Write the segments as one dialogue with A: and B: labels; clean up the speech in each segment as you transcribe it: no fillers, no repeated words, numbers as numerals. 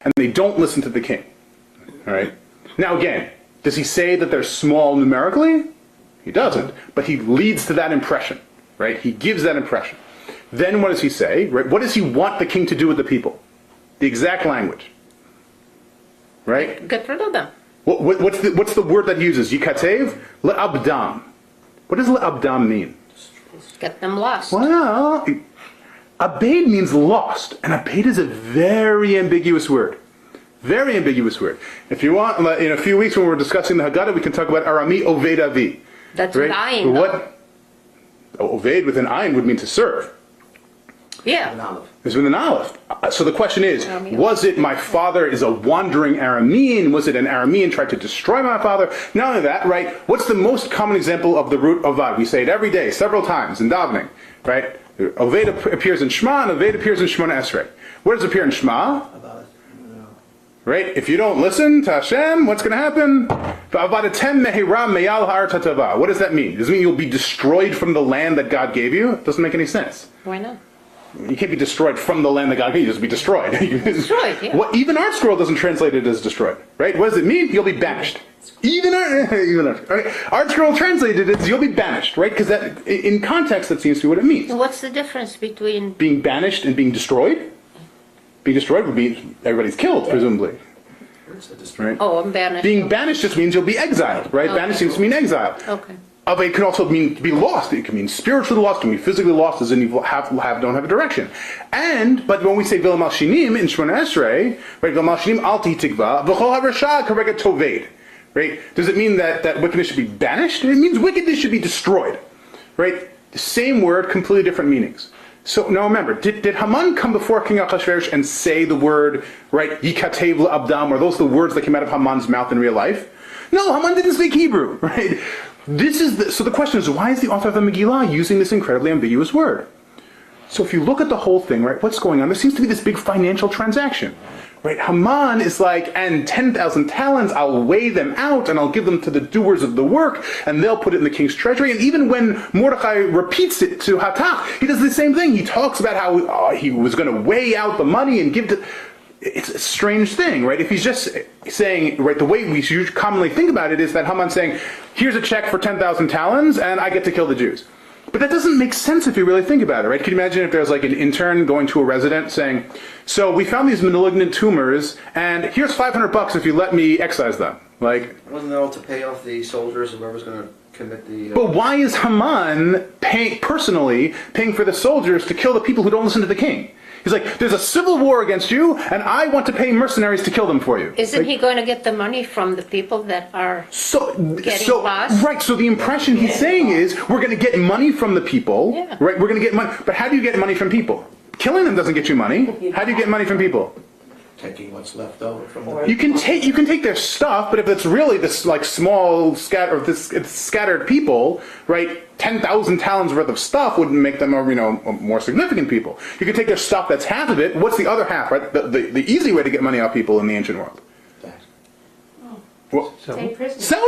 A: and they don't listen to the king. All right. Now again, does he say that they're small numerically? He doesn't, but he leads to that impression, right? He gives that impression. Then what does he say? Right? What does he want the king to do with the people? The exact language, right?
B: Get rid of them.
A: What's the word that he uses? Yikatev le'abdam. What does le'abdam mean?
B: Get them lost.
A: Well, abed means lost, and abed is a very ambiguous word. Very ambiguous word. If you want, in a few weeks when we're discussing the Haggadah, we can talk about Arami Oved Avi.
B: That's
A: right?
B: with ayin.
A: What? Oved with an ayin would mean to serve.
B: Yeah.
A: It's with an aleph. So the question is, was it my father is a wandering Aramean? Was it an Aramean tried to destroy my father? Not only that, right? What's the most common example of the root Ovad? We say it every day, several times in davening, right? Oved appears in Shema, and Oved appears in Shemona Esrei. Where does it appear in Shema? Right? If you don't listen to Hashem, what's going to happen? What does that mean? Does it mean you'll be destroyed from the land that God gave you? It doesn't make any sense.
B: Why not?
A: You can't be destroyed from the land that God gave you. You'll just be destroyed.
B: Destroyed, yeah.
A: Even Art Scroll doesn't translate it as destroyed. Right? What does it mean? You'll be banished. Even Art Scroll translated it as you'll be banished. Right? Because in context, that seems to be what it means.
B: What's the difference between
A: being banished and being destroyed? Being destroyed would mean everybody's killed, presumably. Right?
B: Oh, I'm banished.
A: Being banished just means you'll be exiled, right?
B: Okay.
A: Banished seems to mean exile.
B: Okay.
A: But it can also mean to be lost. It can mean spiritually lost. It can be physically lost, as in you don't have a direction. But when we say V'lo Malshinim in Shemona Esrei, right? V'lo Malshinim al tihi tikva v'chol haresha karega toved. Right? Does it mean that wickedness should be banished? It means wickedness should be destroyed. Right? The same word, completely different meanings. So now remember, did Haman come before King Achashverosh and say the word, right, Yikatev le'abdam, or those the words that came out of Haman's mouth in real life? No, Haman didn't speak Hebrew, right? So the question is, why is the author of the Megillah using this incredibly ambiguous word? So if you look at the whole thing, right, what's going on? There seems to be this big financial transaction. Right? Haman is like, and 10,000 talents, I'll weigh them out and I'll give them to the doers of the work and they'll put it in the king's treasury. And even when Mordechai repeats it to Hatach, he does the same thing. He talks about how he was going to weigh out the money and give it to... It's a strange thing, right? If he's just saying, right, the way we commonly think about it is that Haman's saying, here's a check for 10,000 talents and I get to kill the Jews. But that doesn't make sense if you really think about it, right? Can you imagine if there's like an intern going to a resident saying, so we found these malignant tumors, and here's $500 if you let me excise them. Like,
C: wasn't that all to pay off the soldiers, whoever's going to commit the...
A: But why is Haman personally paying for the soldiers to kill the people who don't listen to the king? He's like, there's a civil war against you, and I want to pay mercenaries to kill them for you.
B: Isn't he going to get the money from the people that are getting lost?
A: Right, so the impression he's saying is, we're going to get money from the people, right? We're going to get money. But how do you get money from people? Killing them doesn't get you money. How do you get money from people?
D: Taking what's left over from the...
A: You can take their stuff, but if it's really this like small scattered people, right? 10,000 talents worth of stuff wouldn't make them more significant people. You can take their stuff that's half of it. What's the other half, right? The easy way to get money off people in the ancient world. Well, sell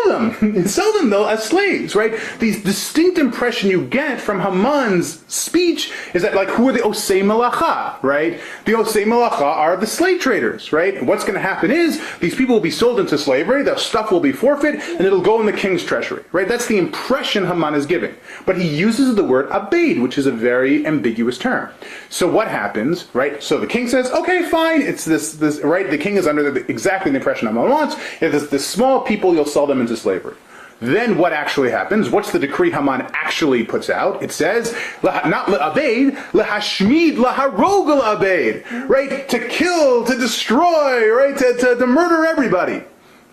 A: them though as slaves, right? The distinct impression you get from Haman's speech is that, like, who are the Osei Melacha, right? The Osei Melacha are the slave traders, right? And what's going to happen is these people will be sold into slavery, their stuff will be forfeit, and it'll go in the king's treasury, right? That's the impression Haman is giving. But he uses the word abed, which is a very ambiguous term. So what happens, right? So the king says, okay, fine, it's this right? The king is under exactly the impression Haman wants. If this small people, you'll sell them into slavery. Then what actually happens? What's the decree Haman actually puts out? It says, not le'abed, le'hashmid, le'harog le'abed, right? To kill, to destroy, right? To murder everybody,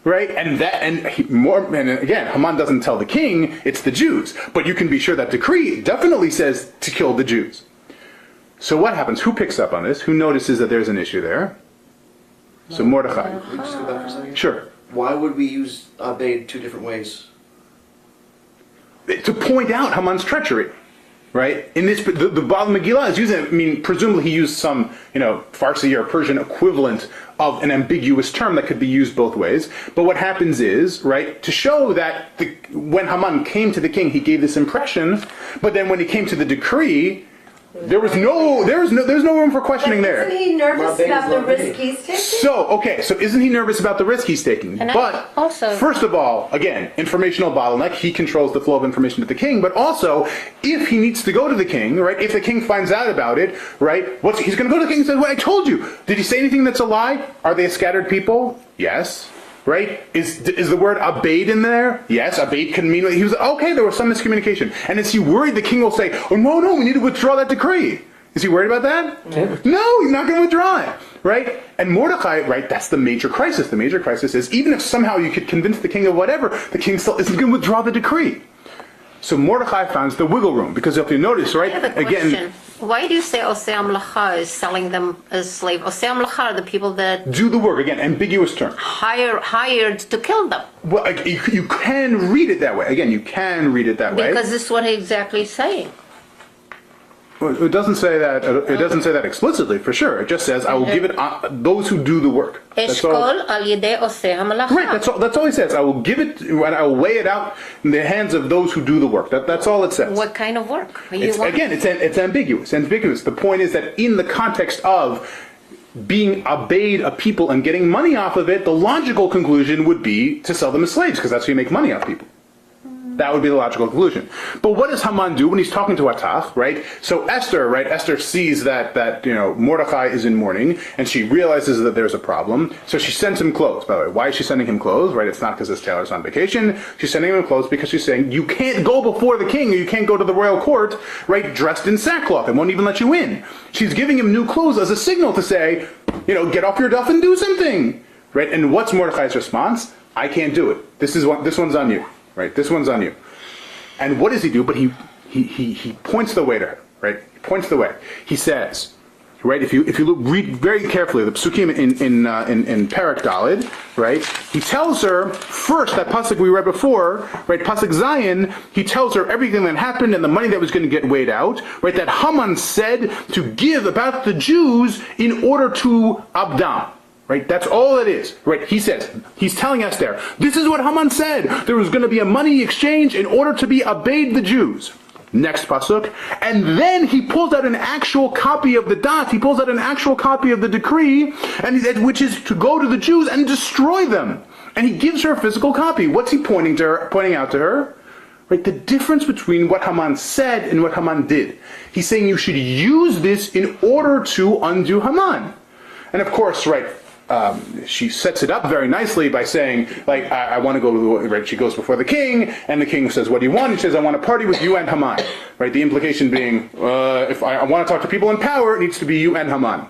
A: right? And again, Haman doesn't tell the king, it's the Jews. But you can be sure that decree definitely says to kill the Jews. So what happens? Who picks up on this? Who notices that there's an issue there? So Mordechai.
C: Can we just go back for a second?
A: Sure.
C: Why would we use abed two different ways?
A: To point out Haman's treachery, right? In this, the Baal Megillah is using it. I mean, presumably he used some, Farsi or Persian equivalent of an ambiguous term that could be used both ways. But what happens is, right, to show that when Haman came to the king, he gave this impression, but then when he came to the decree, There's no room for questioning there.
E: Isn't he nervous about the risk he's taking?
A: So isn't he nervous about the risk he's taking?
B: And
A: but
B: also,
A: first of all, again, informational bottleneck, he controls the flow of information to the king, but also, if he needs to go to the king, right, if the king finds out about it, right, he's going to go to the king and say, well, I told you. Did he say anything that's a lie? Are they a scattered people? Yes. Right? Is the word abade in there? Yes, abade can mean, he was, okay, there was some miscommunication. And is he worried the king will say, oh, no, we need to withdraw that decree? Is he worried about that? No, he's not going to withdraw it. Right? And Mordecai, right, that's the major crisis. The major crisis is, even if somehow you could convince the king of whatever, the king still isn't going to withdraw the decree. So Mordecai finds the wiggle room, because if you notice, right,
B: I have a
A: again,
B: question. Why do you say Osei HaMelacha is selling them as slave? Osei HaMelacha are the people that
A: do the work, again, ambiguous term.
B: hired to kill them.
A: Well, you can read it that way. Again, you can read it that way.
B: Because this is what he's exactly saying.
A: Well, it doesn't say that. It doesn't say that explicitly, for sure. It just says, "I will give it those who do the work." That's all.
B: Eshkol al yedei Osei HaMelacha.
A: Right. That's all he says. I will give it, and I will weigh it out in the hands of those who do the work. That's all it says.
B: What kind of work?
A: Again, it's ambiguous. Ambiguous. The point is that in the context of being obeyed a people and getting money off of it, the logical conclusion would be to sell them as slaves, because that's how you make money off people. That would be the logical conclusion. But what does Haman do when he's talking to Atach, right? So Esther, right? Esther sees that Mordecai is in mourning, and she realizes that there's a problem. So she sends him clothes. By the way, why is she sending him clothes? Right? It's not because his tailor's on vacation. She's sending him clothes because she's saying, you can't go before the king, or you can't go to the royal court, right, dressed in sackcloth. It won't even let you in. She's giving him new clothes as a signal to say, get off your duff and do something, right? And what's Mordecai's response? I can't do it. This one's on you. Right, this one's on you. And what does he do? But he points the way to her. Right, he points the way. He says, right, if you read very carefully the psukim in Perek Daled, right, he tells her first that pasuk we read before, right, pasuk Zion. He tells her everything that happened and the money that was going to get weighed out. Right, that Haman said to give about the Jews in order to Abdam. Right, that's all it is. Right, he says, he's telling us there, this is what Haman said. There was going to be a money exchange in order to be obeyed the Jews. Next pasuk. And then he pulls out an actual copy of the dot. He pulls out an actual copy of the decree, which is to go to the Jews and destroy them. And he gives her a physical copy. What's he pointing out to her? Right, the difference between what Haman said and what Haman did. He's saying you should use this in order to undo Haman. And of course, right, she sets it up very nicely by saying, like, I want to go to the, right, she goes before the king, and the king says, what do you want? He says, I want to party with you and Haman. Right, the implication being, if I want to talk to people in power, it needs to be you and Haman.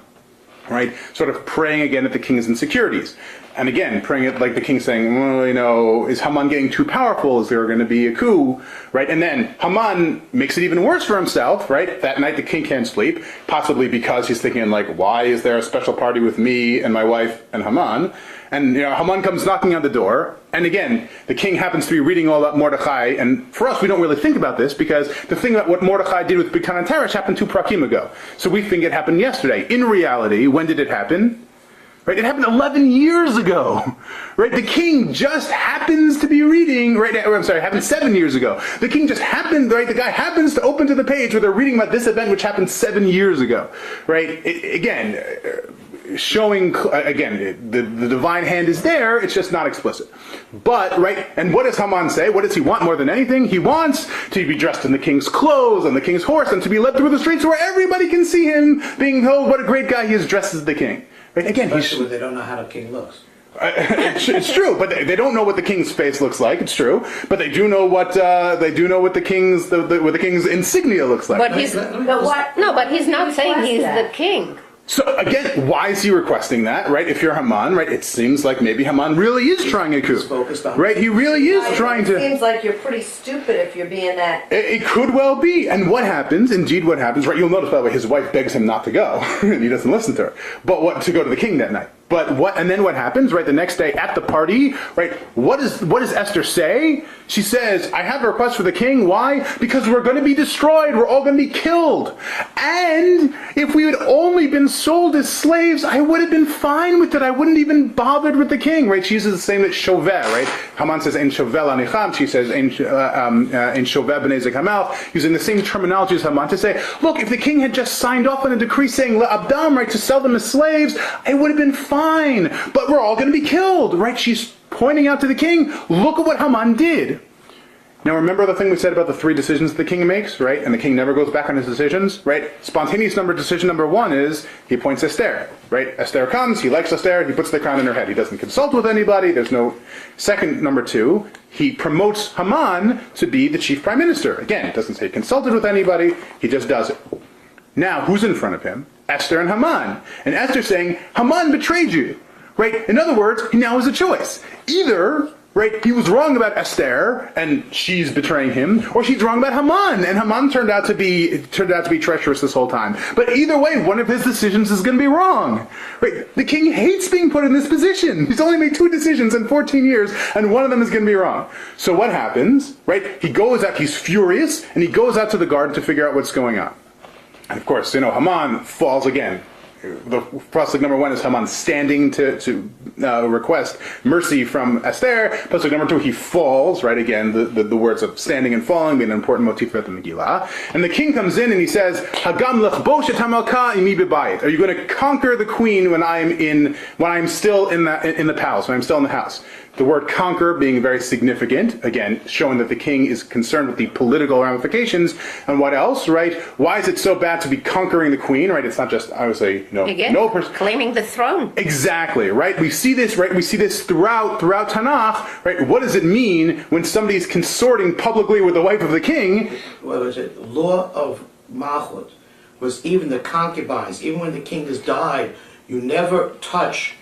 A: Right, sort of praying again at the king's insecurities. And again, praying it like the king saying, well, is Haman getting too powerful? Is there going to be a coup? Right? And then Haman makes it even worse for himself, right? That night the king can't sleep, possibly because he's thinking, like, why is there a special party with me and my wife and Haman? And Haman comes knocking on the door, and again, the king happens to be reading all about Mordecai, and for us, we don't really think about this, because the thing about what Mordecai did with Bigtan and Teresh happened 2 prakim ago. So we think it happened yesterday. In reality, when did it happen? Right, it happened 11 years ago. Right, the king just happens to be reading. Right, I'm sorry, it happened 7 years ago. The king just happened. Right, the guy happens to open to the page where they're reading about this event which happened 7 years ago. Right, again, showing again the divine hand is there. It's just not explicit. But right, and what does Haman say? What does he want more than anything? He wants to be dressed in the king's clothes on the king's horse and to be led through the streets where everybody can see him being told what a great guy he is dressed as the king. Right? Again,
D: especially when they don't know how the king looks.
A: It's true, but they don't know what the king's face looks like. It's true, but they do know what the king's insignia looks like.
B: But he's not saying he's the king.
A: So again, why is he requesting that? Right? If you're Haman, right, it seems like maybe Haman really is trying a coup. Right? He really is trying to.
E: It seems like you're pretty stupid if you're being that.
A: It could well be. And what happens? Indeed, what happens? Right? You'll notice, by the way, his wife begs him not to go, and he doesn't listen to her. But to go to the king that night. But what? And then what happens? Right, the next day at the party, right? What does Esther say? She says, "I have a request for the king. Why? Because we're going to be destroyed. We're all going to be killed. And if we had only been sold as slaves, I would have been fine with it. I wouldn't even bothered with the king." Right? She uses the same as shover. Right? Haman says, "Ein shovel anicham." She says, "Ein shover b'nei zekamal," using the same terminology as Haman to say, "Look, if the king had just signed off on a decree saying le'abdam, right, to sell them as slaves, I would have been fine. But we're all going to be killed." Right? She's pointing out to the king, look at what Haman did. Now remember the thing we said about the 3 decisions the king makes, right? And the king never goes back on his decisions, right? Spontaneous decision number 1 is he appoints Esther, right? Esther comes, he likes Esther, he puts the crown in her head. He doesn't consult with anybody, there's no... Second, number 2, he promotes Haman to be the chief prime minister. Again, doesn't say he consulted with anybody, he just does it. Now, who's in front of him? Esther and Haman. And Esther's saying, Haman betrayed you. Right? In other words, he now has a choice. Either, right, he was wrong about Esther and she's betraying him, or she's wrong about Haman, and Haman turned out to be treacherous this whole time. But either way, one of his decisions is going to be wrong. Right? The king hates being put in this position. He's only made 2 decisions in 14 years, and one of them is going to be wrong. So what happens? Right? He goes out, he's furious, and he goes out to the garden to figure out what's going on. And of course, Haman falls again. The pasuk number 1 is Haman standing to request mercy from Esther. Pasuk number 2, he falls, right? Again, the words of standing and falling being an important motif at the Megillah. And the king comes in and he says, Hagam lechbosh et hamalka imi bebayit. Are you going to conquer the queen when I'm still in the palace, when I'm still in the house? The word conquer being very significant, again, showing that the king is concerned with the political ramifications. And what else, right? Why is it so bad to be conquering the queen, right? It's not just, I would say, no person
B: claiming the throne.
A: Exactly, right? We see this, right? We see this throughout Tanakh, right? What does it mean when somebody's consorting publicly with the wife of the king?
D: What was it? Law of Malchut was even the concubines, even when the king has died, you never touch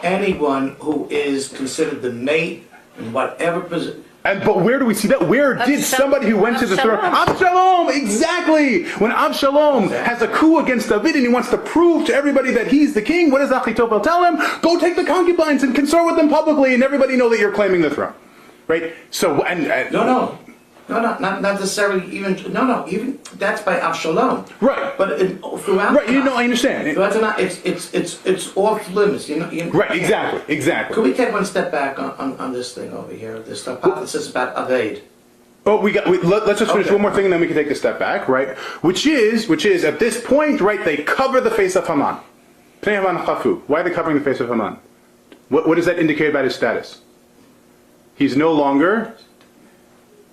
D: anyone who is considered the mate in whatever position.
A: But where do we see that? Where did somebody who went to the throne? Absalom! Exactly! When Absalom has a coup against David and he wants to prove to everybody that he's the king, what does Achitophel tell him? Go take the concubines and consort with them publicly and everybody know that you're claiming the throne. Right? So,
D: No, not necessarily even that's by Absalom.
A: Right.
D: But throughout.
A: Right, I understand.
D: It's off limits.
A: Right, exactly.
D: Could we take one step back on this thing over here? This hypothesis about Aved.
A: Oh, let's just finish one more thing and then we can take a step back, right? Which is at this point, right, they cover the face of Haman. Pnei Haman chafu. Why are they covering the face of Haman? What does that indicate about his status? He's no longer...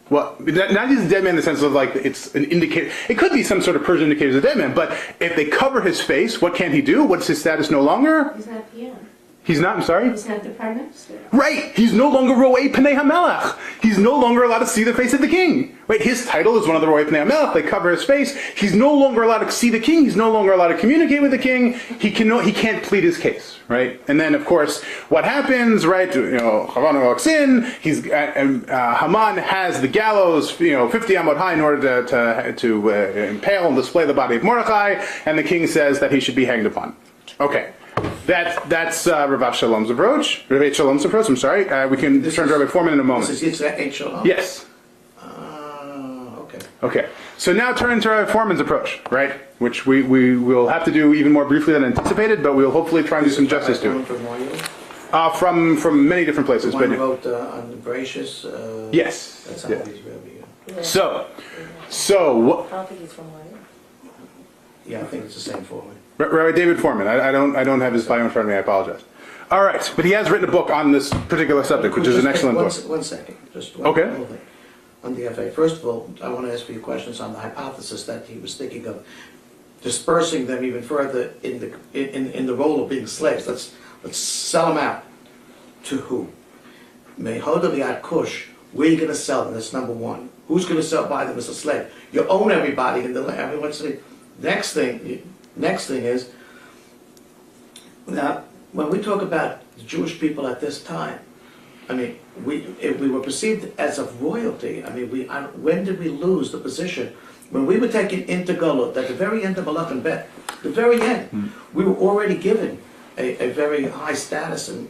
A: Well, not he's a dead man in the sense of like it's an indicator. It could be some sort of Persian indicator he's a dead man, but if they cover his face, what can he do? What's his status no longer?
F: He's not PM.
A: He's not, I'm sorry?
F: He's not the Prime Minister.
A: Right! He's no longer Ro'ei Pnei HaMelech. He's no longer allowed to see the face of the king. Right? His title is one of the Ro'ei Pnei HaMelech. They cover his face. He's no longer allowed to see the king. He's no longer allowed to communicate with the king. He can't plead his case. Right? And then, of course, what happens, right? Haman walks in. Haman has the gallows, 50 amot high in order to impale and display the body of Mordechai. And the king says that he should be hanged upon. Okay. That's Rav Avshalom's approach. Rav Shalom's approach. I'm sorry. We can turn to Rabbi Foreman in a moment.
D: This is Yitzhak Shalom?
A: Yes.
D: Okay.
A: Okay. So now turn to Rabbi Foreman's approach, right? Which we will have to do even more briefly than anticipated, but we'll hopefully try and do some justice to it. From many different places.
D: The one who wrote on the Gracious.
A: Yes.
D: That's how he's really.
A: So.
F: I don't think he's from Wyoming.
D: Yeah, I think it's the same format.
A: Rabbi David Foreman. I don't have his bio in front of me. I apologize. All right, but he has written a book on this particular subject, which is an excellent book.
D: One second, just one
A: Okay.
D: little thing. On the FA, first of all, I want to ask you questions on the hypothesis that he was thinking of dispersing them even further in the role of being slaves. Let's sell them out. To who? Mehoda liat kush. Where are you going to sell them? That's number one. Who's going to buy them as a slave? You own everybody in the land. I mean, what's the next thing is, now, when we talk about the Jewish people at this time, I mean, we were perceived as of royalty. I mean, when did we lose the position? When we were taken into Golut, at the very end of Malach and Bet, the very end, we were already given a very high status in